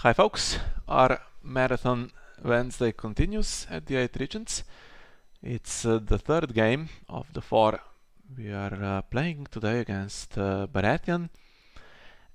Hi folks, our Marathon Wednesday continues at the 8 Regents. It's the third game of the 4 we are playing today against Baratheon,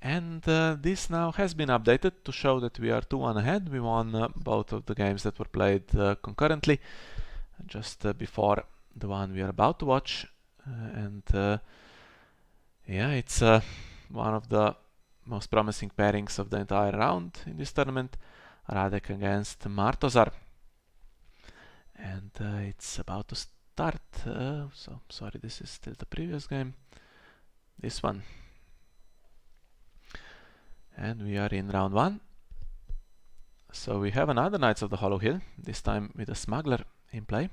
and this now has been updated to show that we are 2-1 ahead. We won both of the games that were played concurrently just before the one we are about to watch, and yeah, it's one of the most promising pairings of the entire round in this tournament. Radek against Martozar, and it's about to start. So sorry, this is still the previous game. This one, and we are in round 1. So we have another Knights of the Hollow Hill, this time with a smuggler in play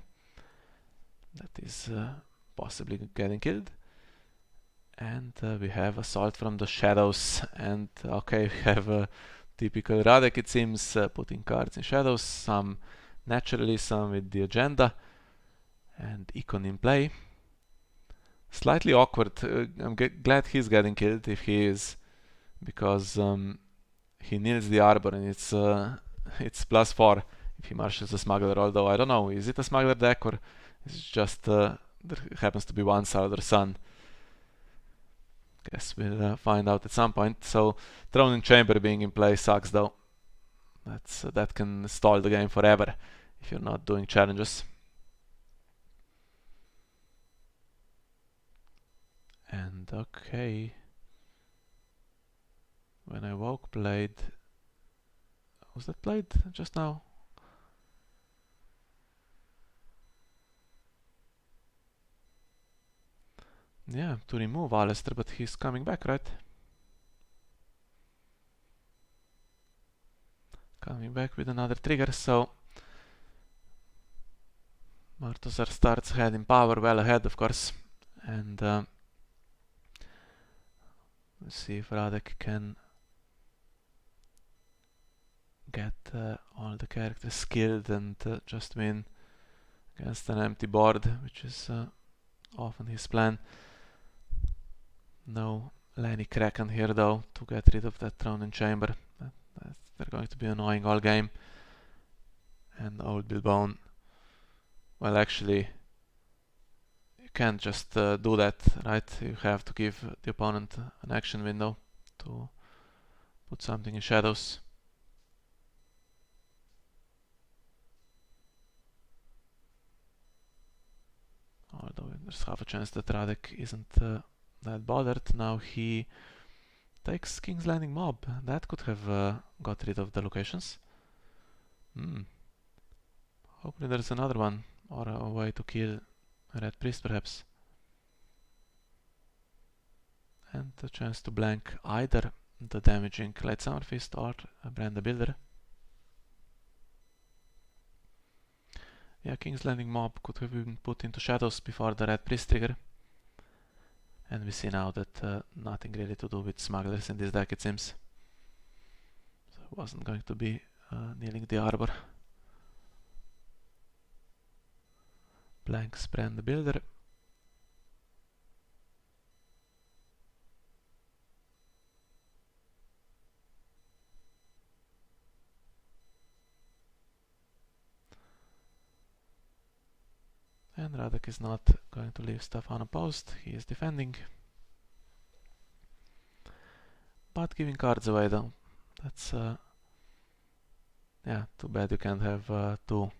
that is possibly getting killed. And we have Assault from the Shadows, and okay, we have a typical Radek, it seems, putting cards in shadows, some naturally, some with the agenda, and Econ in play. Slightly awkward. I'm glad he's getting killed if he is, because he needs the Arbor, and it's +4 if he marshals a smuggler, although I don't know, is it a smuggler deck or is it just there happens to be one Salvador Sun? Guess we'll find out at some point. So Throne in Chamber being in play sucks though. That can stall the game forever if you're not doing challenges. And okay, when I woke played, was that played just now? Yeah, to remove Alistair, but he's coming back, right? Coming back with another trigger, so Martozar starts ahead in power, well ahead of course, and let's see if Radek can get all the characters skilled and just win against an empty board, which is often his plan. No Lenny Kraken here though to get rid of that Throne in Chamber. They're going to be annoying all game. And Old Bilbone, well actually you can't just do that, right? You have to give the opponent an action window to put something in shadows. Although there's half a chance that Radek isn't that bothered. Now he takes King's Landing Mob. That could have got rid of the locations. Hopefully there's another one, or a way to kill a Red Priest perhaps. And a chance to blank either the damaging Light Summer Fist or a Brand the Builder. Yeah, King's Landing Mob could have been put into shadows before the Red Priest trigger. And we see now that nothing really to do with smugglers in this deck, it seems. So it wasn't going to be kneeling the Arbor. Blanks Brand the Builder. And Radek is not going to leave stuff unopposed, he is defending. But giving cards away though, that's yeah, too bad you can't have 2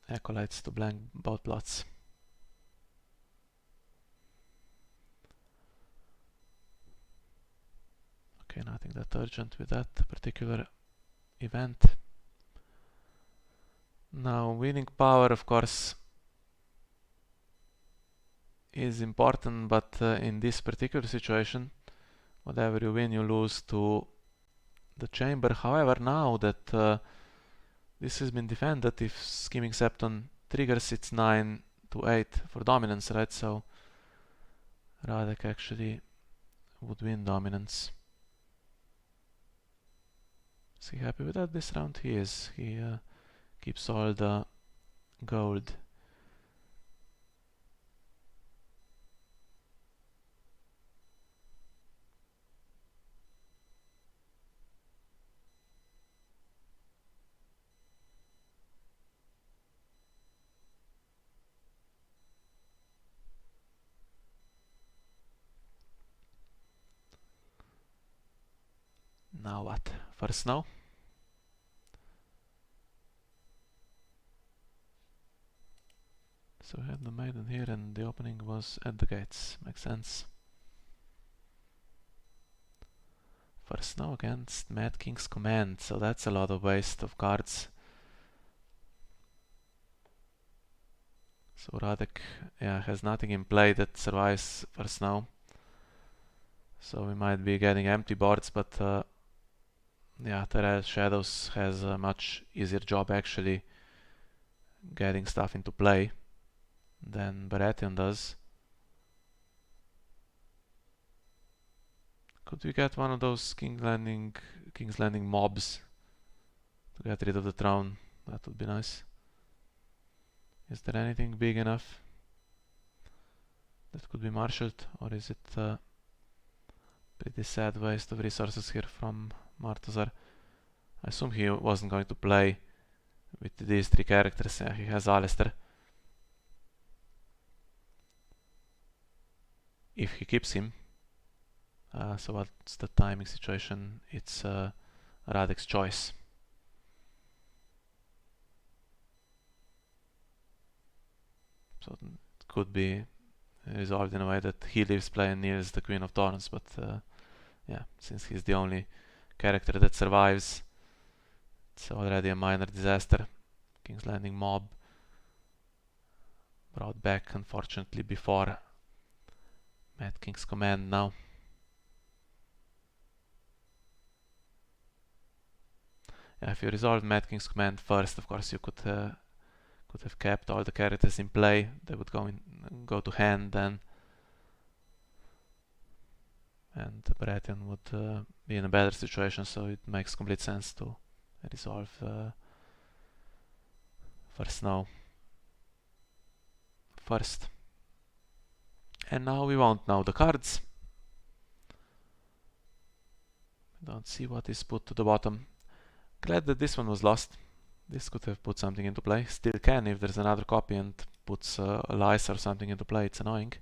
Acolytes to blank both plots. Okay, nothing that urgent with that particular event. Now winning power of course is important, but in this particular situation, whatever you win, you lose to the chamber. However, now that this has been defended, if Scheming Septon triggers, it's 9 to 8 for dominance, right? So Radek actually would win dominance. Is he happy with that this round? He is. He keeps all the gold. Now what? First snow? So we had the maiden here and the opening was at the gates. Makes sense. First snow against Mad King's Command, so that's a lot of waste of cards. So Radek, yeah, has nothing in play that survives first snow. So we might be getting empty boards, but yeah, Tyrell Shadows has a much easier job actually getting stuff into play than Baratheon does. Could we get one of those King's Landing mobs to get rid of the throne? That would be nice. Is there anything big enough that could be marshaled, or is it a pretty sad waste of resources here from Martozar? I assume he wasn't going to play with these three characters. Yeah, he has Alistair. If he keeps him. So what's the timing situation? It's Radek's choice. So it could be resolved in a way that he leaves play and kneels the Queen of Thorns, but yeah, since he's the only character that survives, it's already a minor disaster. King's Landing mob brought back, unfortunately, before Mad King's Command now. Yeah, if you resolved Mad King's Command first, of course you could have kept all the characters in play. They would go to hand then, and Baratheon would be in a better situation. So it makes complete sense to resolve first snow first. And now we won't know the cards. We don't see what is put to the bottom. Glad that this one was lost. This could have put something into play. Still can if there's another copy and puts a Lice or something into play. It's annoying.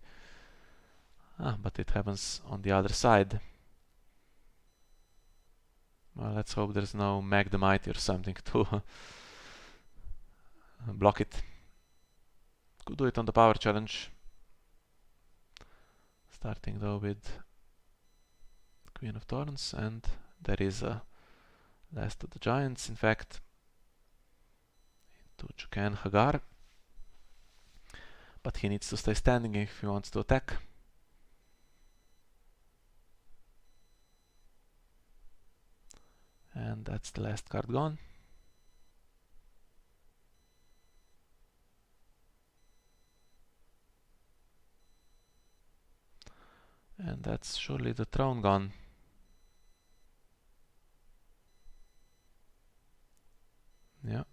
But it happens on the other side. Well, let's hope there's no Mag the Mighty or something to block it. Could do it on the power challenge. Starting though with Queen of Thorns, and there is a Last of the Giants, in fact, into Jukan Hagar. But he needs to stay standing if he wants to attack. And that's the last card gone. And that's surely the throne gone. Yeah.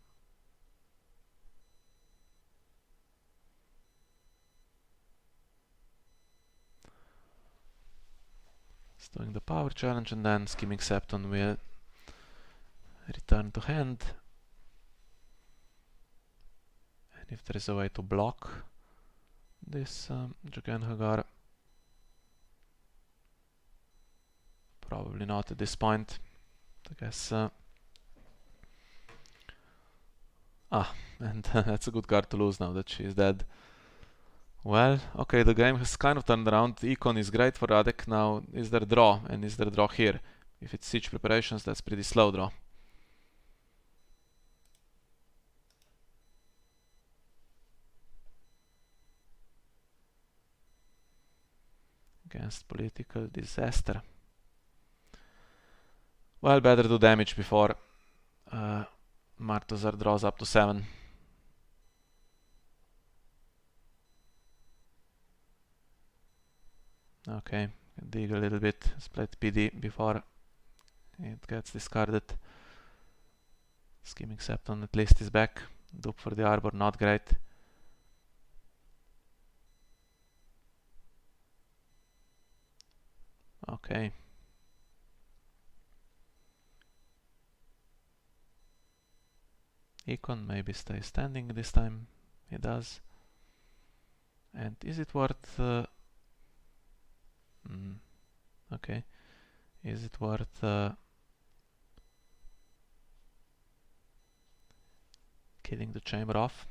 It's doing the power challenge, and then Skimming Septon will return to hand. And if there is a way to block this Jukan Hagar, probably not at this point. I guess. And that's a good card to lose now that she is dead. Well, okay, the game has kind of turned around. Econ is great for Radek. Now, is there draw? And is there draw here? If it's siege preparations, that's pretty slow draw. Against political disaster. Well, better do damage before Martozar draws up to 7. Okay, dig a little bit, split PD before it gets discarded. Skimming Septon at least is back. Dupe for the Arbor, not great. Okay. Econ maybe stays standing this time. He does. And is it worth... okay. Is it worth killing the chamber off.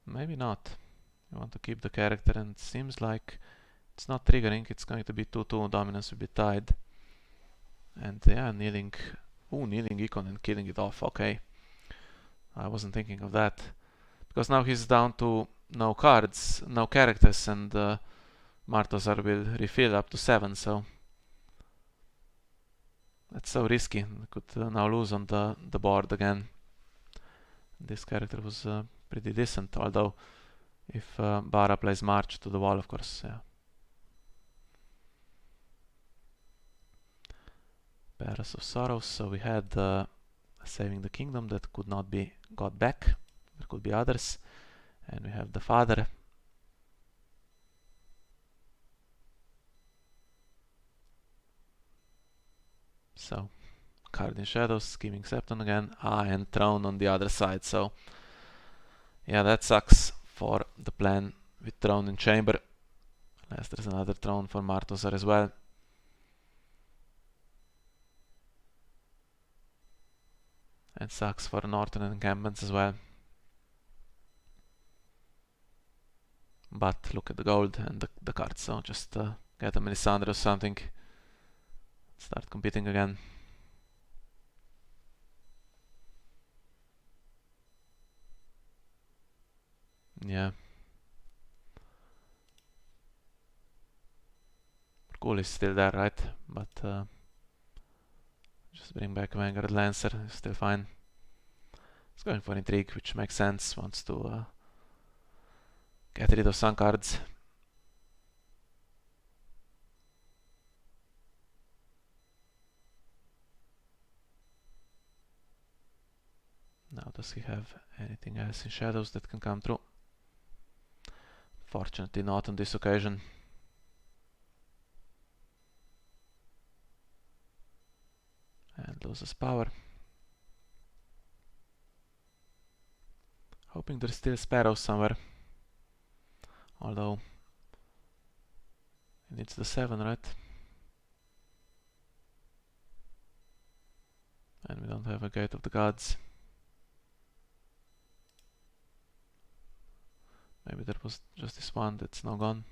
Maybe not. You want to keep the character, and it seems like it's not triggering. It's going to be 2-2, dominance will be tied. And yeah, kneeling. Ooh, kneeling icon and killing it off. Okay. I wasn't thinking of that. Because now he's down to no cards, no characters, and Martozar will refill up to 7, so that's so risky. We could now lose on the board again. This character was pretty decent, although if Bara plays March to the wall, of course, yeah. Palace of Sorrows, so we had Saving the Kingdom that could not be got back. There could be others. And we have the Father. So, card in Shadows, Scheming Septon again. And Throne on the other side, so yeah, that sucks for the plan with Throne in Chamber. Unless there's another Throne for Martozar as well. And sucks for Northern encampments as well. But look at the gold and the cards, so just get a Melisandre or something. Start competing again. Yeah. Cool is still there, right? But just bring back Vanguard Lancer, still fine. He's going for Intrigue, which makes sense. Wants to get rid of some cards. Now does he have anything else in Shadows that can come through? Fortunately not on this occasion. And loses power. Hoping there's still Sparrows somewhere. Although he needs the 7, right? And we don't have a Gate of the Gods. Maybe there was just this one that's now gone.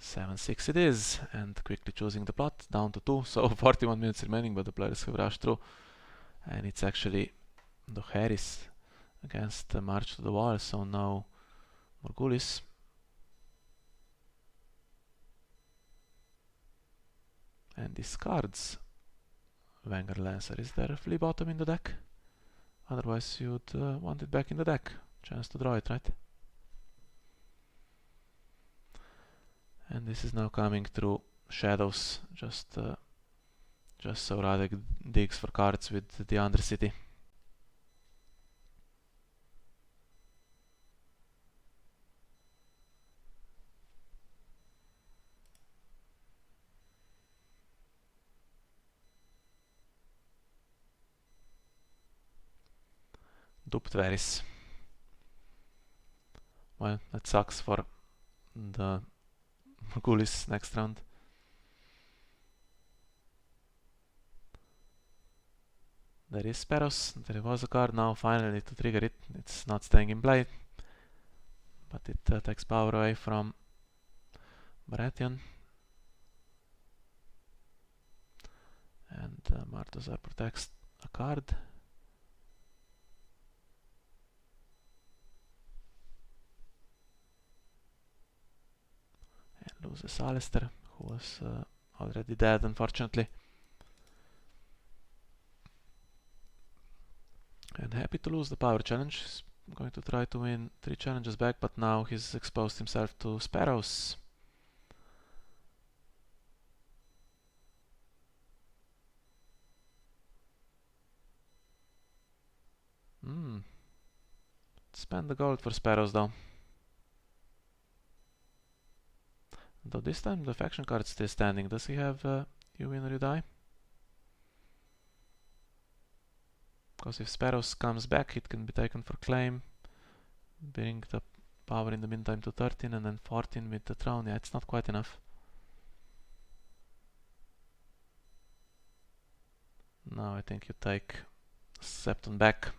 7-6 it is, and quickly choosing the plot, down to 2, so 41 minutes remaining, but the players have rushed through. And it's actually the Harris against the March to the Wall, so now Morghulis. And discards Vanguard Lancer. Is there a flea bottom in the deck? Otherwise you'd want it back in the deck. Chance to draw it, right? And this is now coming through Shadows, just so Radek digs for cards with the Undercity. Duped Varys. Well, that sucks for the Morghulis next round. There is Sparrows, there was a card now finally to trigger it. It's not staying in play, but it takes power away from Baratheon. And Martozar protects a card. And loses Alistair, who was already dead, unfortunately. And happy to lose the power challenge. He's going to try to win 3 challenges back, but now he's exposed himself to Sparrows. Spend the gold for Sparrows though. Though this time the faction card is still standing. Does he have you win or you die? Because if Sparrows comes back, it can be taken for claim. Bring the power in the meantime to 13 and then 14 with the throne. Yeah, it's not quite enough. Now I think you take Septon back.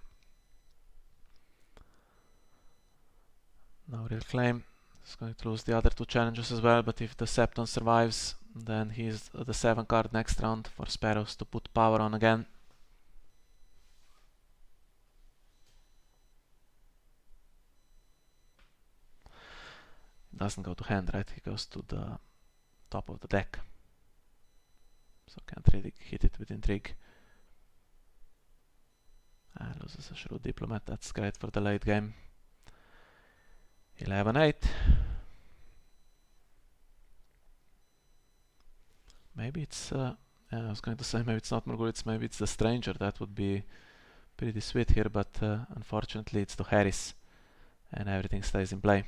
No real claim. He's going to lose the other two challenges as well, but if the Septon survives, then he's the 7 card next round for Sparrows to put power on again. Doesn't go to hand, right? He goes to the top of the deck. So can't really hit it with intrigue. Loses a shrewd diplomat, that's great for the late game. 11-8. Maybe it's, I was going to say maybe it's not Morgulitz, maybe it's the Stranger. That would be pretty sweet here, but unfortunately it's to Harris and everything stays in play.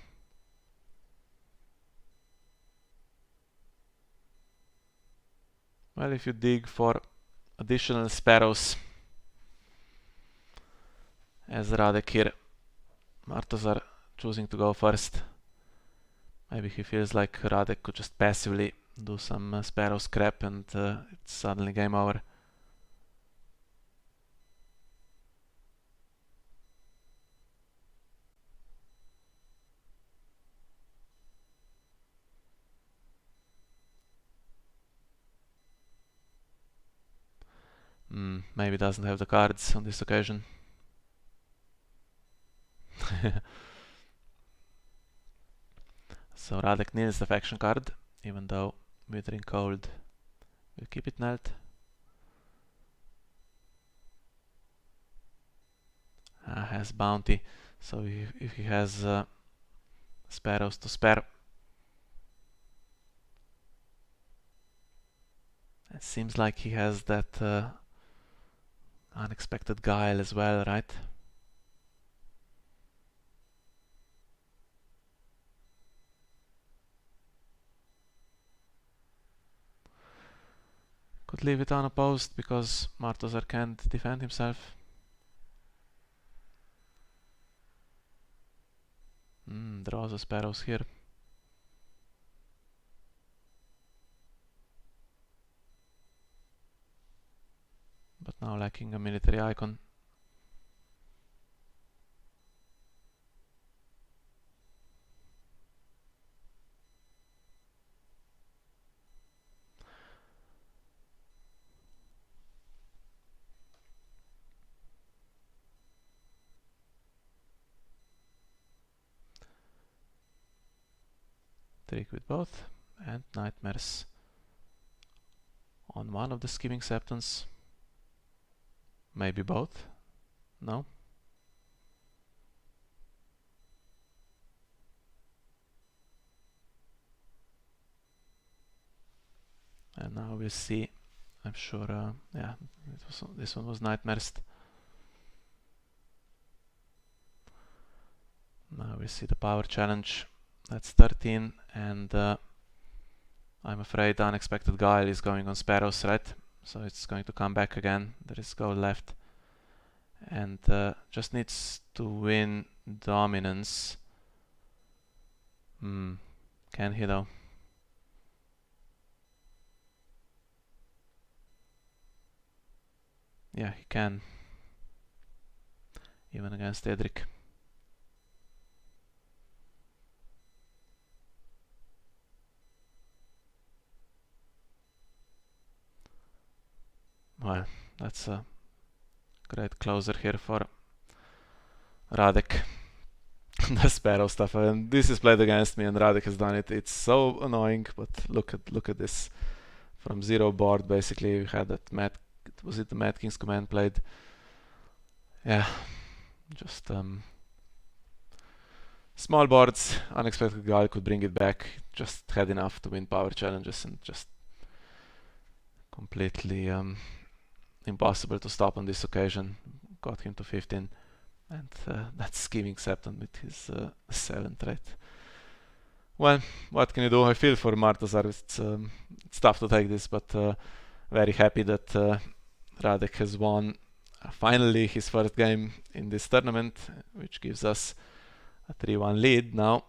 Well, if you dig for additional Sparrows, as Radek here, Martozar choosing to go first. Maybe he feels like Radek could just passively do some Sparrow scrap and it's suddenly game over. Maybe doesn't have the cards on this occasion. So Radek needs the faction card, even though Withering Cold will keep it knelt. Has bounty, so if he has Sparrows to spare. It seems like he has that unexpected guile as well, right? Could leave it unopposed because Martozar can't defend himself. Draws the Sparrows here. But now lacking a military icon. Trick with both, and Nightmares on one of the Scheming Septons. Maybe both? No? And now we'll see. I'm sure, yeah, this one was Nightmares. Now we see the power challenge. That's 13, and I'm afraid the Unexpected Guile is going on Sparrows, right? So it's going to come back again. There is gold left. And just needs to win Dominance. Can he though? Yeah, he can. Even against Edric. Well, that's a great closer here for Radek. The Sparrow stuff, and this is played against me and Radek has done it. It's so annoying, but look at this. From 0 board basically we had that was it the Mad King's Command played? Yeah, just small boards, Unexpected Guile could bring it back. Just had enough to win power challenges and just completely impossible to stop on this occasion. Got him to 15, and that's Scheming Septon with his 7th trait. Well, what can you do? I feel for Martozar. It's tough to take this, but very happy that Radek has won finally his first game in this tournament, which gives us a 3-1 lead now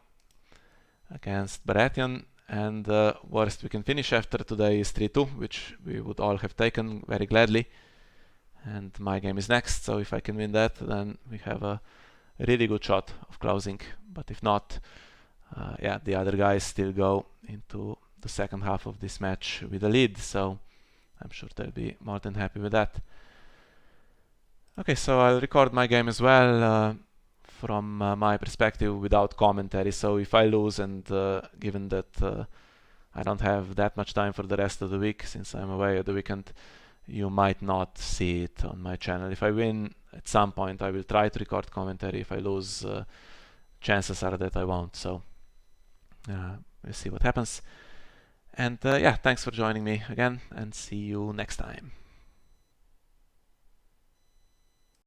against Baratheon, and worst we can finish after today is 3-2, which we would all have taken very gladly. And my game is next, so if I can win that, then we have a really good shot of closing. But if not, yeah, the other guys still go into the second half of this match with a lead, so I'm sure they'll be more than happy with that. Okay, so I'll record my game as well from my perspective without commentary. So if I lose, and given that I don't have that much time for the rest of the week since I'm away at the weekend, you might not see it on my channel. If I win at some point, I will try to record commentary. If I lose, chances are that I won't. So we'll see what happens. And yeah, thanks for joining me again, and see you next time.